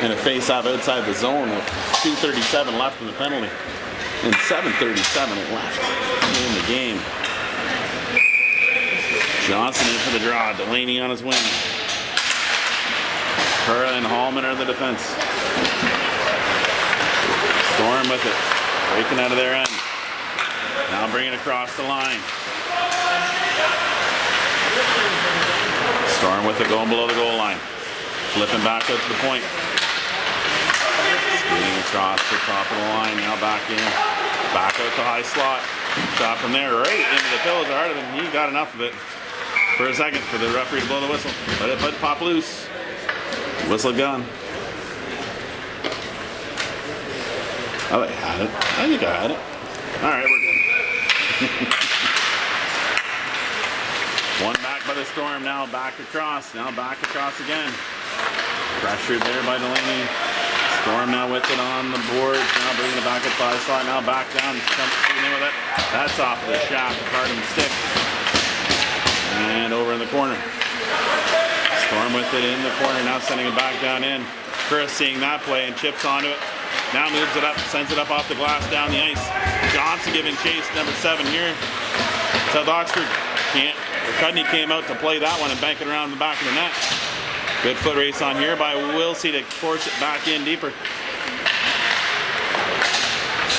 and a face-off outside the zone with 2:37 left in the penalty. And 7:37 left in the game. Johnson in for the draw. Delaney on his wing. Kerr and Hallman are the defense. Storm with it. Breaking out of their end. Now bringing it across the line. Storm with it going below the goal line. Flipping back up to the point. Skating across the top of the line. Now back in. Back out to high slot. Shot from there right into the pillows of Hardeman. He got enough of it for a second for the referee to blow the whistle. Let it pop loose. Whistle gone. Oh, I had it. I think I had it. All right, we're good. One back by the Storm. Now back across. Now back across again. Pressured there by Delaney. Storm now with it on the boards. Now bringing it back at the slot. Now back down. Shooting in with it. That's off of the shaft of Hardeman's stick. And over in the corner. Storm with it in the corner. Now sending it back down in. Chris seeing that play and chips onto it. Now moves it up, sends it up off the glass down the ice. Johnson giving chase, number 7 here. South Oxford Cudney came out to play that one and bank it around the back of the net. Good foot race on here by Wilsey to force it back in deeper.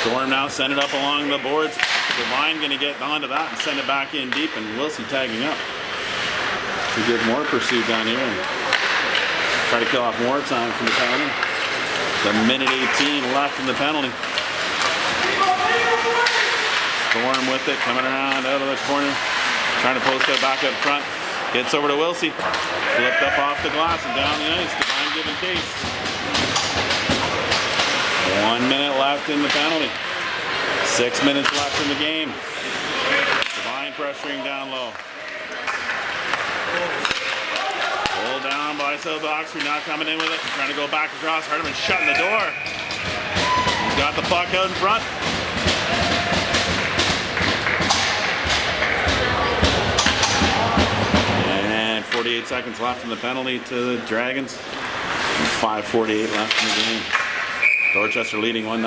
Storm now send it up along the boards. Devine going to get onto that and send it back in deep, and Wilsey tagging up to get more pursuit down here and try to kill off more time from the penalty. The minute 18 left in the penalty. Storm with it, coming around out of the corner. Trying to post it back up front. Gets over to Wilsey. Flipped up off the glass and down the ice. Devine giving chase. 1 minute left in the penalty. 6 minutes left in the game. Devine pressuring down low. Pulled down by South Oxford, not coming in with it. Trying to go back across. Hardeman shutting the door. He's got the puck out in front. And 48 seconds left in the penalty to the Dragons. And 5:48 left in the game. Dorchester leading 1-0.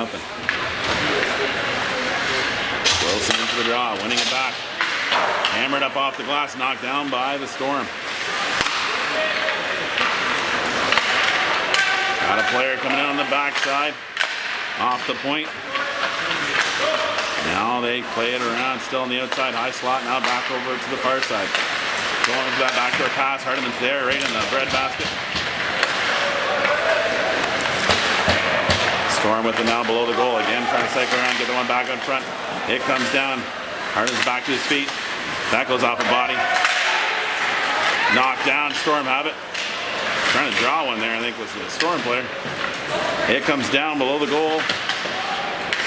Wilson into the draw, winning it back. Hammered up off the glass, knocked down by the Storm. Got a player coming in on the backside, off the point. Now they play it around, still on the outside, high slot, now back over to the far side. Going into that backdoor pass, Hardeman's there, right in the breadbasket. Storm with it now below the goal. Again, trying to cycle around, get the one back on front. It comes down. Harden's back to his feet. That goes off a body. Knocked down. Storm have it. Trying to draw one there, I think was the Storm player. It comes down below the goal.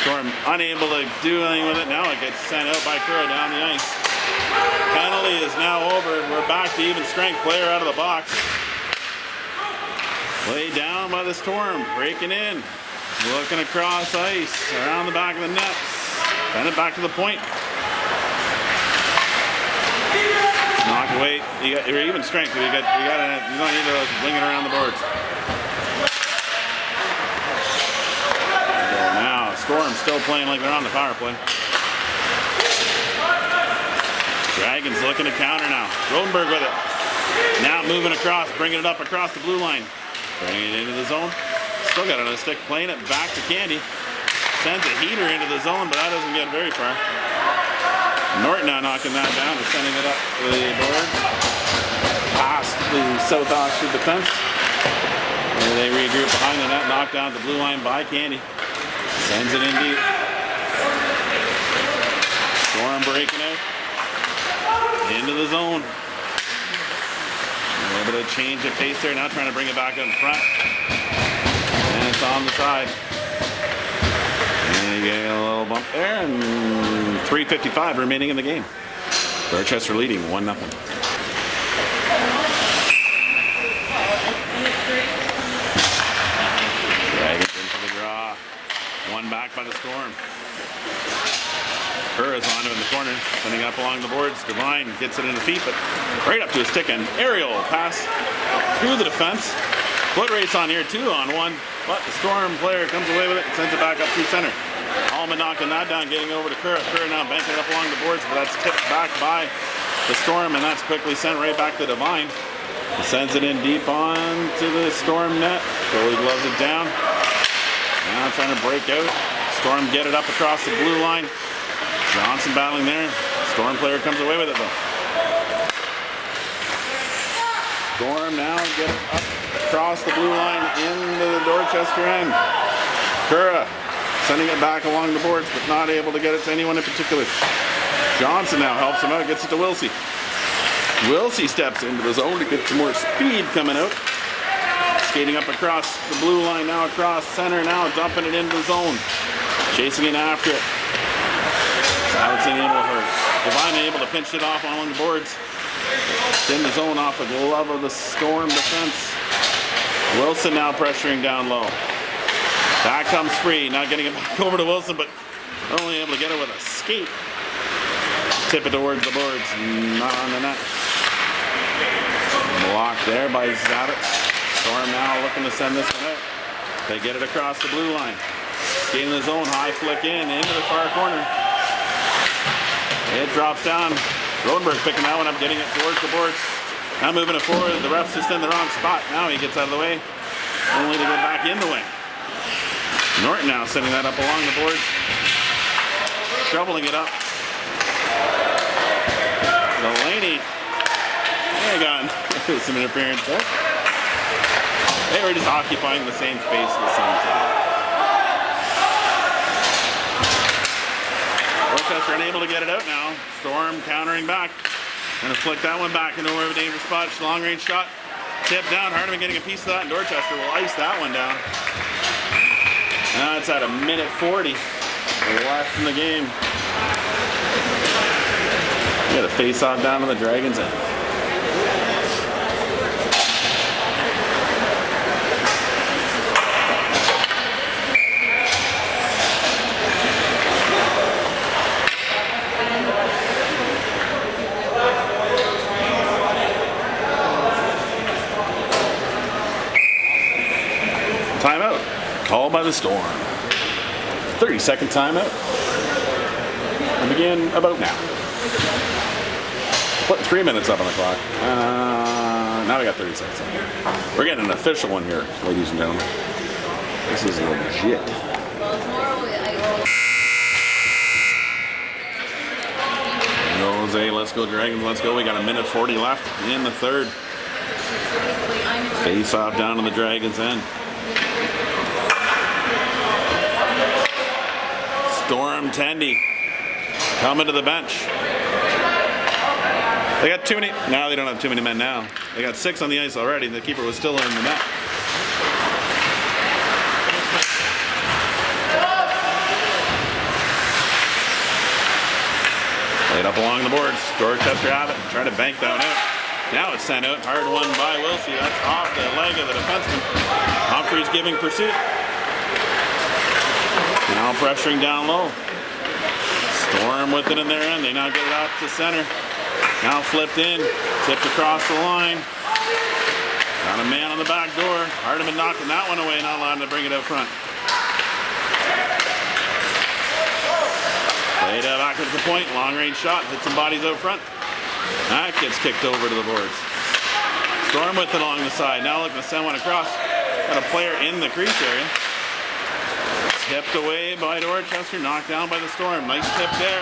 Storm unable to do anything with it. Now it gets sent out by Kura down the ice. Penalty is now over. We're back to even strength. Player out of the box. Laid down by the Storm. Breaking in. Looking across ice, around the back of the net, send it back to the point. Knocked away. You're even strength. You don't need to bling it around the boards. Now, Storm still playing like they're on the power play. Dragons looking to counter now. Rodenberg with it. Now moving across, bringing it up across the blue line. Bringing it into the zone. Still got it on a stick, playing it back to Candy. Sends a heater into the zone, but that doesn't get very far. Norton now knocking that down and sending it up the board. Past the South Oxford defense. And they regroup behind the net, knocked down the blue line by Candy. Sends it in deep. Storm breaking out. Into the zone. A little bit of change of pace there, now trying to bring it back up in front. And it's on the side. And you get a little bump there, and 3:55 remaining in the game. Dorchester leading 1-0. Dragons into the draw. One back by the Storm. Kura's on him in the corner, sending it up along the boards. Devine gets it in the feet, but right up to his stick, and aerial pass through the defense. Foot race on here too on one, but the Storm player comes away with it and sends it back up through center. Allman knocking that down, getting over to Kura. Kura now banking it up along the boards, but that's tipped back by the Storm, and that's quickly sent right back to Devine. He sends it in deep onto the Storm net. Goalie gloves it down. Now trying to break out. Storm get it up across the blue line. Johnson battling there. Storm player comes away with it though. Storm now get it up across the blue line into the Dorchester end. Kura sending it back along the boards, but not able to get it to anyone in particular. Johnson now helps him out, gets it to Wilsey. Wilsey steps into the zone to get some more speed coming out. Skating up across the blue line, now across center, now dumping it into the zone. Chasing it after it. Bouncing in will hurt. Devine able to pinch it off along the boards. In the zone off the glove of the Storm defense. Wilson now pressuring down low. That comes free, not getting it back over to Wilson, but only able to get it with a skate. Tip it towards the boards, not on the net. Blocked there by Zabit. Storm now looking to send this one out. They get it across the blue line. Skating the zone, high flick in, into the far corner. It drops down. Rodenberg picking that one up, getting it towards the boards. Now moving it forward, the ref's just in the wrong spot. Now he gets out of the way, only to get back in the way. Norton now sending that up along the boards. Shoveling it up. Delaney. Hang on. There's some interference there. They were just occupying the same space at the same time. Dorchester unable to get it out now. Storm countering back. Gonna flick that one back into more of a dangerous spot. Long range shot. Tip down. Hardeman getting a piece of that, and Dorchester will ice that one down. Now it's at a minute 40 left in the game. We got a face-off down to the Dragons' end. Timeout called by the Storm. 30-second timeout. And begin about now. Put 3 minutes up on the clock. Now we got 30 seconds on here. We're getting an official one here, ladies and gentlemen. This is legit. Jose, let's go Dragons, let's go. We got a minute 40 left in the third. Face off down to the Dragons' end. Storm Tendy coming to the bench. They got too many. Now they don't have too many men now. They got 6 on the ice already. The keeper was still in the net. Laid up along the boards. Dorchester have it. Trying to bank that one out. Now it's sent out. Hard one by Wilsey. That's off the leg of the defenseman. Humphreys giving pursuit. Now pressuring down low. Storm with it in their end. They now get it out to center. Now flipped in. Tipped across the line. Got a man on the back door. Hardiman knocking that one away. Not allowed to bring it up front. Played back at the point. Long range shot. Hit some bodies out front. That gets kicked over to the boards. Storm with it along the side. Now looking to send one across. Got a player in the crease area. Tipped away by Dorchester, knocked down by the Storm. Nice tip there.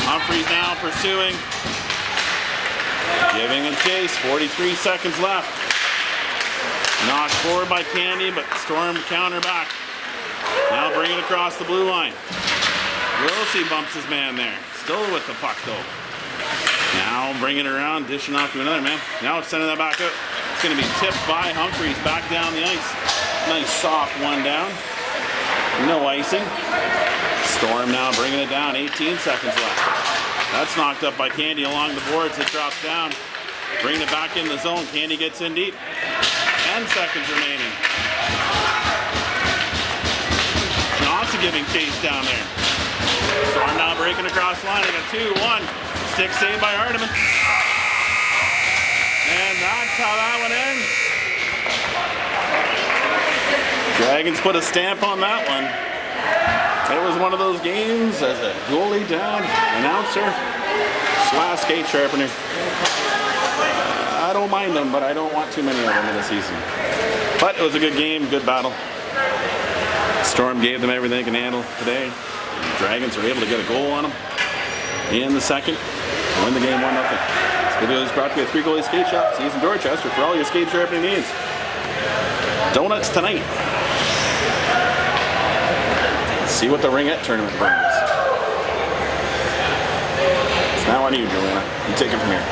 Humphreys now pursuing. Giving a chase, 43 seconds left. Knocked forward by Candy, but Storm counter back. Now bring it across the blue line. Wilsey bumps his man there. Still with the puck though. Now bring it around, dishing off to another man. Now it's sending that back out. It's going to be tipped by Humphreys back down the ice. Nice soft one down. No icing. Storm now bringing it down. 18 seconds left. That's knocked up by Candy along the boards. It drops down. Bringing it back in the zone. Candy gets in deep. 10 seconds remaining. Johnson giving chase down there. Storm now breaking across the line. They got 2-1. Stick save by Hardiman. And that's how that one ends. Dragons put a stamp on that one. It was one of those games as a goalie down, announcer, / skate sharpener. I don't mind them, but I don't want too many of them in the season. But it was a good game, good battle. Storm gave them everything they can handle today. Dragons were able to get a goal on them in the second to win the game 1-0. This video is brought to you by 3 Goalie Skate Shop, Season Dorchester, for all your skate sharpening needs. Donuts tonight. See what the Ringette tournament brings. It's now on you, Joanna. You take it from here.